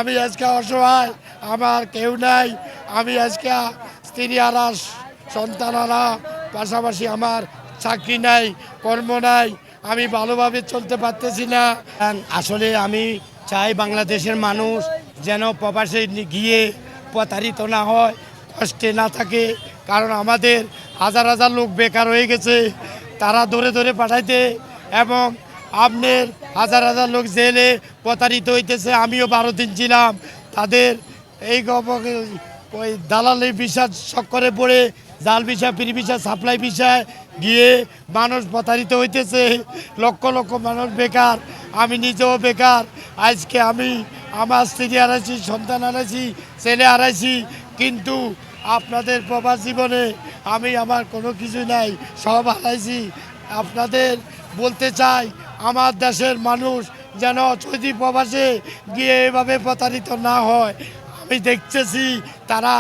আমি আজকে অসহায়, আমার কেউ নাই। আমি আজকে স্ত্রী আরাস, সন্তান আরা, পাশাপাশি আমার চাকরি নাই, কর্ম নাই, আমি ভালোভাবে চলতে পারতেছি না। আসলে আমি চাই বাংলাদেশের মানুষ যেন প্রবাসে গিয়ে প্রতারিত না হয়, কষ্টে না থাকে। কারণ আমাদের হাজার হাজার লোক বেকার হয়ে গেছে, তারা ধরে ধরে পাঠাইতে, এবং আপনার হাজার হাজার লোক জেলে প্রতারিত হইতেছে। আমিও 12 দিন ছিলাম তাদের এই ওই দালালি বিশ্বাস চক্করে পড়ে জাল ভিসা, ফ্রি ভিসা, সাপ্লাই ভিসায় গিয়ে মানুষ প্রতারিত হইতেছে। লক্ষ লক্ষ মানুষ বেকার, আমি নিজেও বেকার। আজকে আমি আমার স্ত্রী হারাইছি, সন্তান হারাইছি, ছেলে হারাইছি, কিন্তু আপনাদের প্রবাস জীবনে আমি আমার কোনো কিছু নাই, সব হারাইছি। আপনাদের বলতে চাই, আমার দেশের মানুষ যেন সৌদি প্রবাসে গিয়ে এভাবে প্রতারিত না হয়। আমি দেখতেছি তারা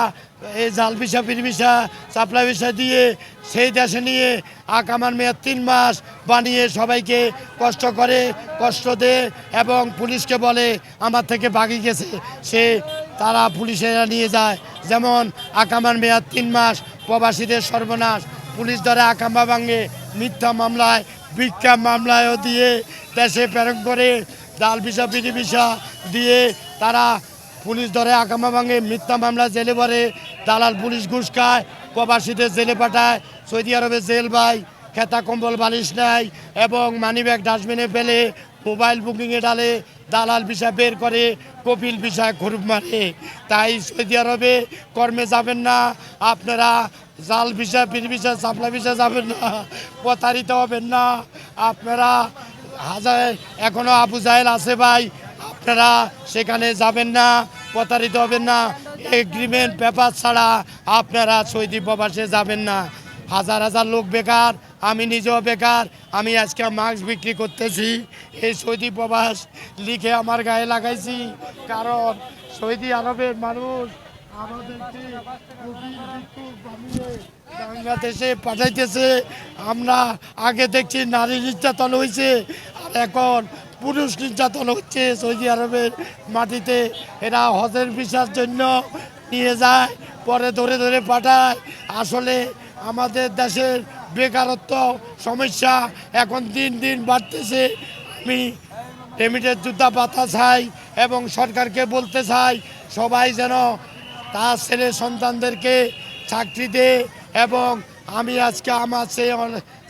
এই জাল visa, free visa, supply visa দিয়ে সেই দেশে নিয়ে আকামার মেয়াদ 3 মাস বানিয়ে সবাইকে কষ্ট করে, কষ্ট দেয়, এবং পুলিশকে বলে আমার থেকে বাগি গেছে, সে তারা পুলিশেরা নিয়ে যায়। যেমন আকামার মেয়াদ 3 মাস, প্রবাসীদের সর্বনাশ। পুলিশ ধরে আকামা ভাঙে, মিথ্যা মামলায়, ভিক্ষা মামলায়ও দিয়ে দেশে প্রেরণ করে, জাল ভিসা, ফ্রি ভিসা দিয়ে তারা পুলিশ ধরে আকামা ভাঙে, মিথ্যা মামলা জেলে ভরে, দালাল পুলিশ ঘুষ খায়, প্রবাসীদের জেলে পাঠায়। সৌদি আরবে জেল ভাই, খেতা কম্বল বালিশ নাই, এবং মানিব্যাগ ডাস্টবিনে ফেলে, মোবাইল বুকিংয়ে ডালে, দালাল ভিসা বের করে, কপিল ভিসায় খরুপ মারে। তাই সৌদি আরবে কর্মে যাবেন না আপনারা, জাল visa, free visa, supply visa যাবেন না, প্রতারিত হবেন না আপনারা। হাজার এখনও আবু জাহেল আছে ভাই, আপনারা সেখানে যাবেন না, প্রতারিত হবেন না। এগ্রিমেন্ট পেপার ছাড়া আপনারা সৌদি প্রবাসে যাবেন না। হাজার হাজার লোক বেকার, আমি নিজেও বেকার। আমি আজকে মাস্ক বিক্রি করতেছি, এই সৌদি প্রবাস লিখে আমার গায়ে লাগাইছি, কারণ সৌদি আরবের মানুষ আমাদেরকে বাংলাদেশে পাঠাইতেছে। আমরা আগে দেখছি নারী নির্যাতন হয়েছে, আর এখন পুরুষ নির্যাতন হচ্ছে সৌদি আরবের মাটিতে। এরা হজের ভিসার জন্য নিয়ে যায়, পরে ধরে ধরে পাঠায়। আসলে আমাদের দেশের বেকারত্ব সমস্যা এখন দিন দিন বাড়তেছে। আমি রেমিটের যুদ্ধা পাতা চাই, এবং সরকারকে বলতে চাই সবাই যেন তার ছেলে সন্তানদেরকে চাকরি দেয়। এবং আমি আজকে আমার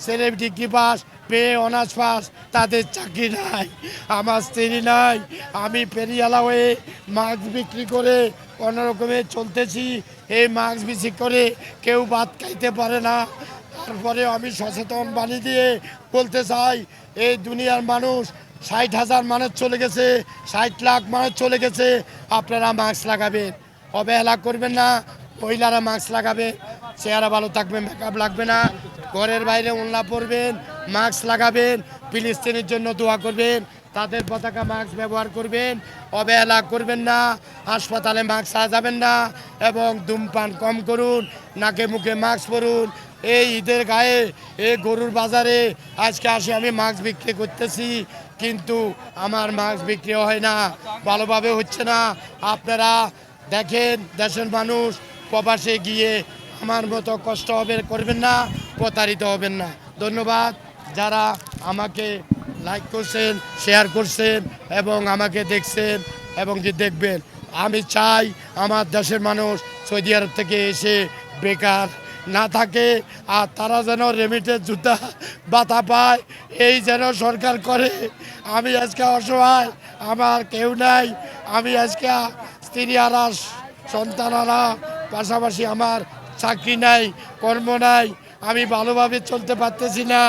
ছেলে ডিগ্রি পাস, পেয়ে অনার্স পাস, তাদের চাকরি নাই, আমার স্ত্রী নাই। আমি পেরিয়ালা হয়ে মাস্ক বিক্রি করে কোনোরকমে চলতেছি। এই মাস্ক বিক্রি করে কেউ ভাত খাইতে পারে না। তারপরে আমি সচেতন বাণী দিয়ে বলতে চাই, এই দুনিয়ার মানুষ 60,000 মানুষ চলে গেছে, 60 লাখ মানুষ চলে গেছে। আপনারা মাস্ক লাগাবেন, অবহেলা করবেন না। মহিলারা মাস্ক লাগাবে, চেহারা ভালো থাকবে, মেকআপ লাগবে না। ঘরের বাইরে ওড়না পরবেন, মাস্ক লাগাবেন, ফিলিস্তিনের জন্য দোয়া করবেন, তাদের পতাকা মাস্ক ব্যবহার করবেন, অবহেলা করবেন না। হাসপাতালে মাস্ক ছাড়া যাবেন না, এবং ধূমপান কম করুন, নাকে মুখে মাস্ক পরুন। এই ঈদের গায়ে এই গরুর বাজারে আজকে আসে আমি মাস্ক বিক্রি করতেছি, কিন্তু আমার মাস্ক বিক্রি হয় না, ভালোভাবে হচ্ছে না। আপনারা দেখেন, দেশের মানুষ প্রবাসে গিয়ে আমার মতো কষ্ট করবেন না, প্রতারিত হবেন না। ধন্যবাদ যারা আমাকে লাইক করছেন, শেয়ার করছেন, এবং আমাকে দেখছেন এবং কি দেখবেন। আমি চাই আমার দেশের মানুষ সৌদি আরব থেকে এসে বেকার না থাকে, আর তারা যেন রেমিটের জুতা বাতা পায়, এই যেন সরকার করে। আমি আজকে অসহায়, আমার কেউ নাই। আমি আজকে স্ত্রী আরাস, সন্তান আরা, পাশাপাশি আমার চাকরি নাই, কর্ম নাই, আমি ভালোভাবে চলতে পারতেছি না।